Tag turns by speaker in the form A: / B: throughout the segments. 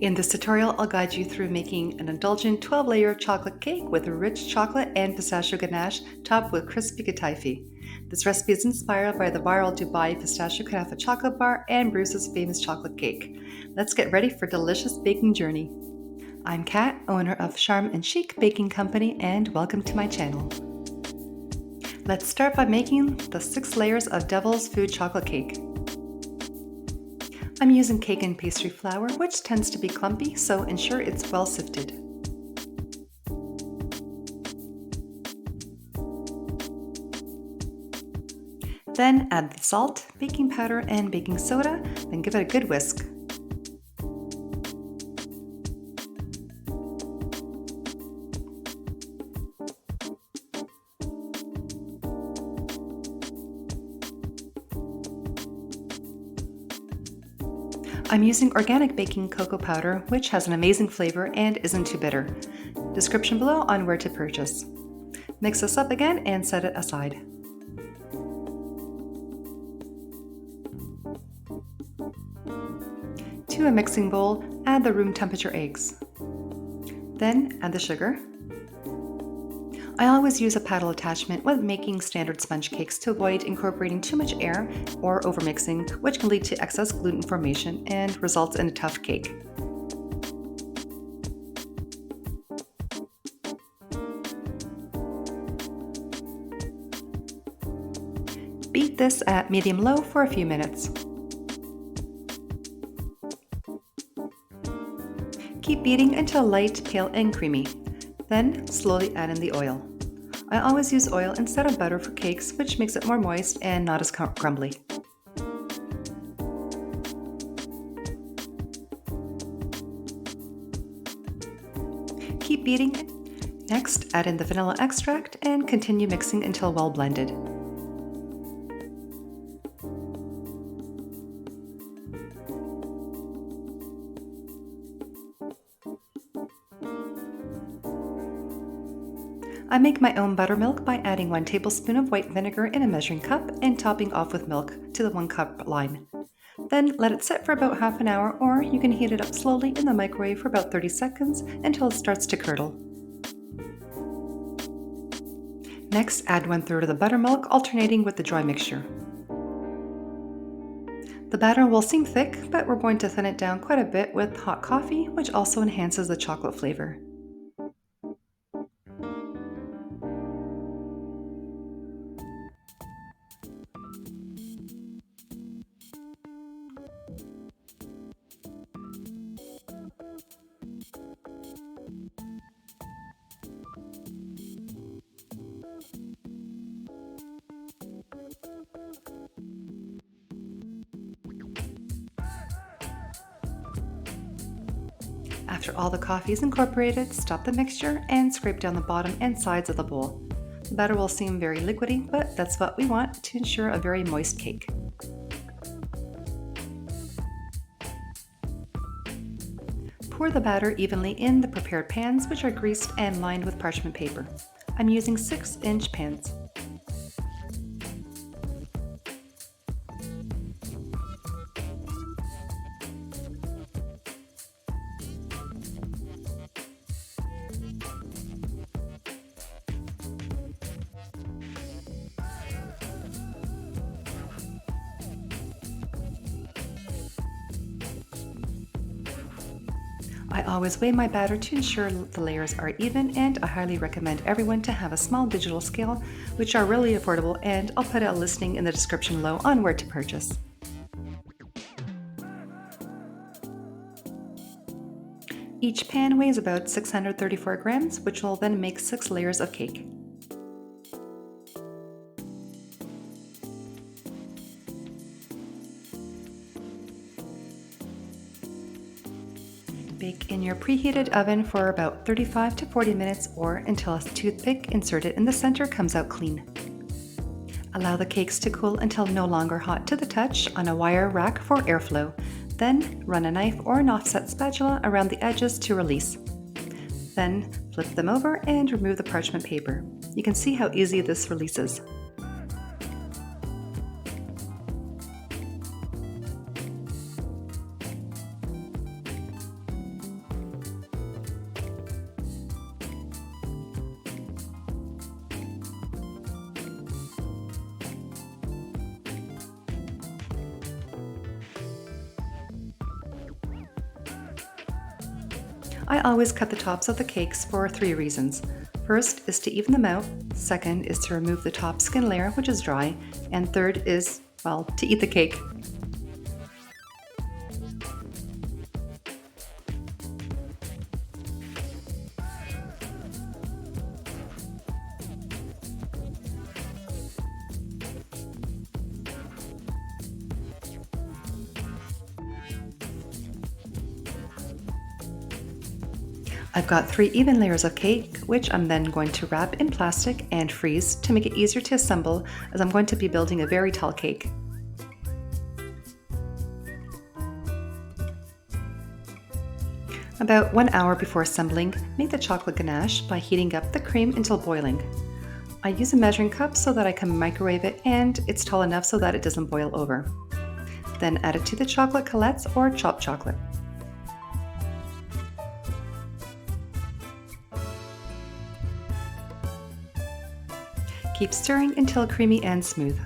A: In this tutorial, I'll guide you through making an indulgent 12-layer chocolate cake with rich chocolate and pistachio ganache topped with crispy Kataifi. This recipe is inspired by the viral Dubai Pistachio Kataifi chocolate bar and Bruce's famous chocolate cake. Let's get ready for a delicious baking journey. I'm Kat, owner of Charm and Chic Baking Company, and welcome to my channel. Let's start by making the 6 layers of Devil's Food chocolate cake. I'm using cake and pastry flour, which tends to be clumpy, so ensure it's well sifted. Then add the salt, baking powder, and baking soda, then give it a good whisk. I'm using organic baking cocoa powder, which has an amazing flavor and isn't too bitter. Description below on where to purchase. Mix this up again and set it aside. To a mixing bowl, add the room temperature eggs. Then add the sugar. I always use a paddle attachment when making standard sponge cakes to avoid incorporating too much air or overmixing, which can lead to excess gluten formation and results in a tough cake. Beat this at medium-low for a few minutes. Keep beating until light, pale, and creamy. Then slowly add in the oil. I always use oil instead of butter for cakes, which makes it more moist and not as crumbly. Keep beating. Next, add in the vanilla extract and continue mixing until well blended. I make my own buttermilk by adding 1 tablespoon of white vinegar in a measuring cup and topping off with milk to the 1 cup line. Then let it sit for about half an hour, or you can heat it up slowly in the microwave for about 30 seconds until it starts to curdle. Next, add 1/3 of the buttermilk, alternating with the dry mixture. The batter will seem thick, but we're going to thin it down quite a bit with hot coffee, which also enhances the chocolate flavor. After all the coffee is incorporated, stop the mixture and scrape down the bottom and sides of the bowl. The batter will seem very liquidy, but that's what we want to ensure a very moist cake. Pour the batter evenly in the prepared pans, which are greased and lined with parchment paper. I'm using 6-inch pans. I always weigh my batter to ensure the layers are even, and I highly recommend everyone to have a small digital scale, which are really affordable, and I'll put a listing in the description below on where to purchase. Each pan weighs about 634 grams, which will then make 6 layers of cake. Bake in your preheated oven for about 35 to 40 minutes, or until a toothpick inserted in the center comes out clean. Allow the cakes to cool until no longer hot to the touch on a wire rack for airflow. Then run a knife or an offset spatula around the edges to release. Then flip them over and remove the parchment paper. You can see how easy this releases. I always cut the tops of the cakes for 3 reasons. First is to even them out, second is to remove the top skin layer, which is dry, and third is, well, to eat the cake. I've got 3 even layers of cake, which I'm then going to wrap in plastic and freeze to make it easier to assemble, as I'm going to be building a very tall cake. About 1 hour before assembling, make the chocolate ganache by heating up the cream until boiling. I use a measuring cup so that I can microwave it and it's tall enough so that it doesn't boil over. Then add it to the chocolate colettes or chopped chocolate. Keep stirring until creamy and smooth.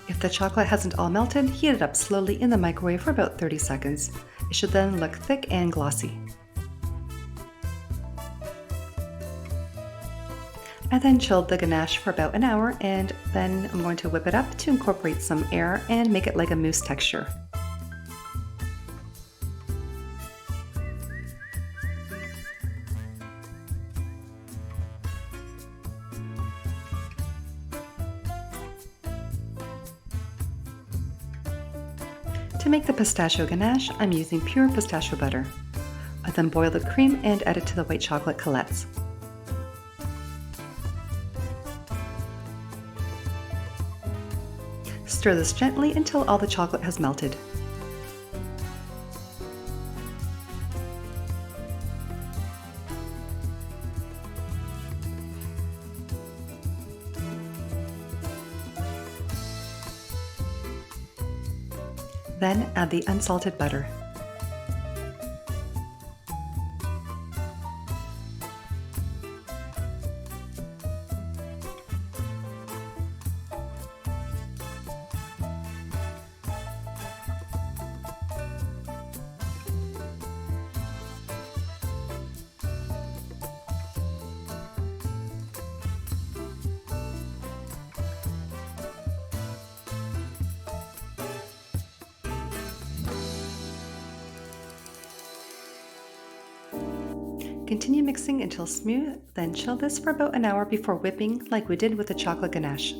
A: If the chocolate hasn't all melted, heat it up slowly in the microwave for about 30 seconds. It should then look thick and glossy. I then chilled the ganache for about an hour and then I'm going to whip it up to incorporate some air and make it like a mousse texture. To make the pistachio ganache, I'm using pure pistachio butter. I then boil the cream and add it to the white chocolate colettes. Stir this gently until all the chocolate has melted. Then add the unsalted butter. Continue mixing until smooth, then chill this for about an hour before whipping like we did with the chocolate ganache.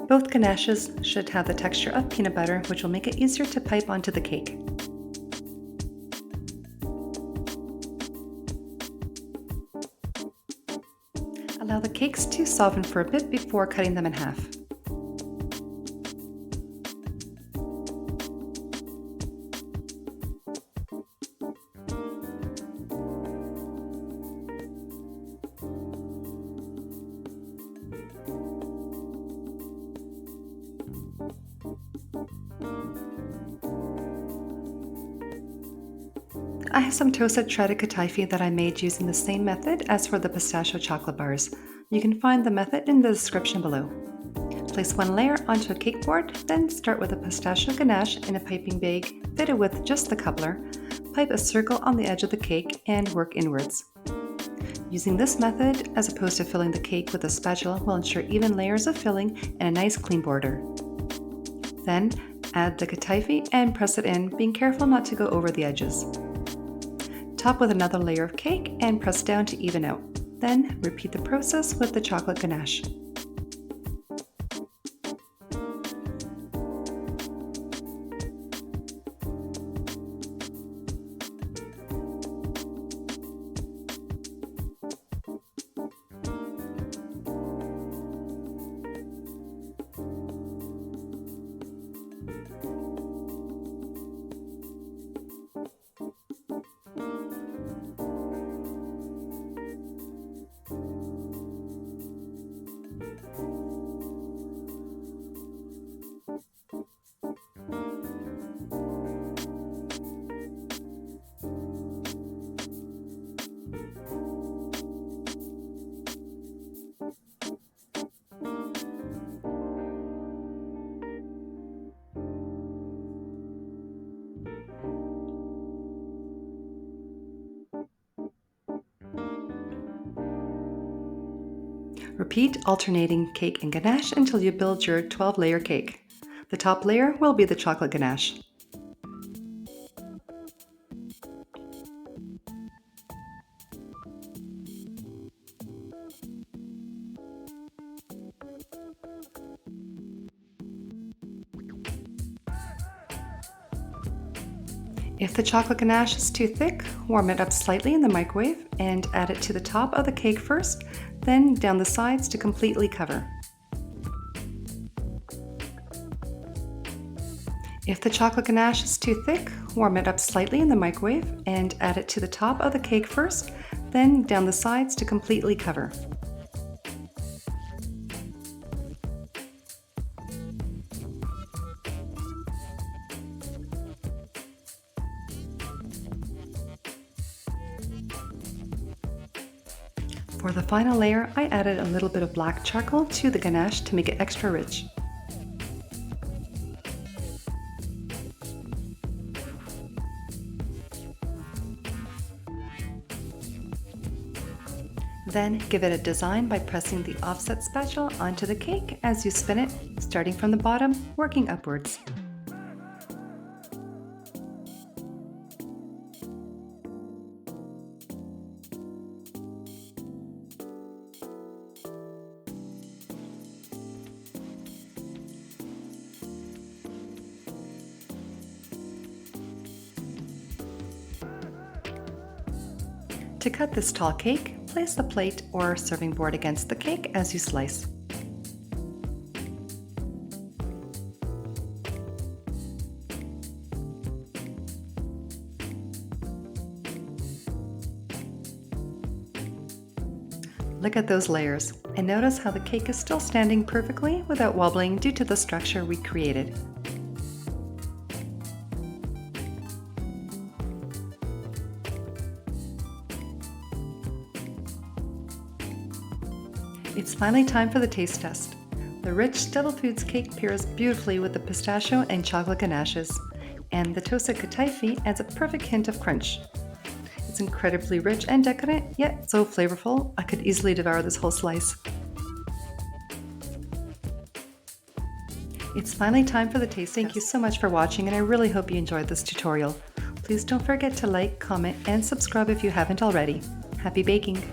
A: Both ganaches should have the texture of peanut butter, which will make it easier to pipe onto the cake. Allow the cakes to soften for a bit before cutting them in half. I have some toasted shredded Kataifi that I made using the same method as for the pistachio chocolate bars. You can find the method in the description below. Place 1 layer onto a cake board, then start with a pistachio ganache in a piping bag fitted with just the coupler. Pipe a circle on the edge of the cake and work inwards. Using this method, as opposed to filling the cake with a spatula, will ensure even layers of filling and a nice clean border. Then, add the Kataifi and press it in, being careful not to go over the edges. Top with another layer of cake and press down to even out. Then repeat the process with the chocolate ganache. Repeat alternating cake and ganache until you build your 12-layer cake. The top layer will be the chocolate ganache. If the chocolate ganache is too thick, warm it up slightly in the microwave and add it to the top of the cake first, then down the sides to completely cover. If the chocolate ganache is too thick, warm it up slightly in the microwave and add it to the top of the cake first, then down the sides to completely cover. For the final layer, I added a little bit of black charcoal to the ganache to make it extra rich. Then give it a design by pressing the offset spatula onto the cake as you spin it, starting from the bottom, working upwards. To cut this tall cake, place the plate or serving board against the cake as you slice. Look at those layers, and notice how the cake is still standing perfectly without wobbling due to the structure we created. It's finally time for the taste test. The rich Devil Foods cake pairs beautifully with the pistachio and chocolate ganaches, and the toasted Kataifi adds a perfect hint of crunch. It's incredibly rich and decadent, yet so flavorful, I could easily devour this whole slice. It's finally time for the taste test. Thank you so much for watching, and I really hope you enjoyed this tutorial. Please don't forget to like, comment, and subscribe if you haven't already. Happy baking!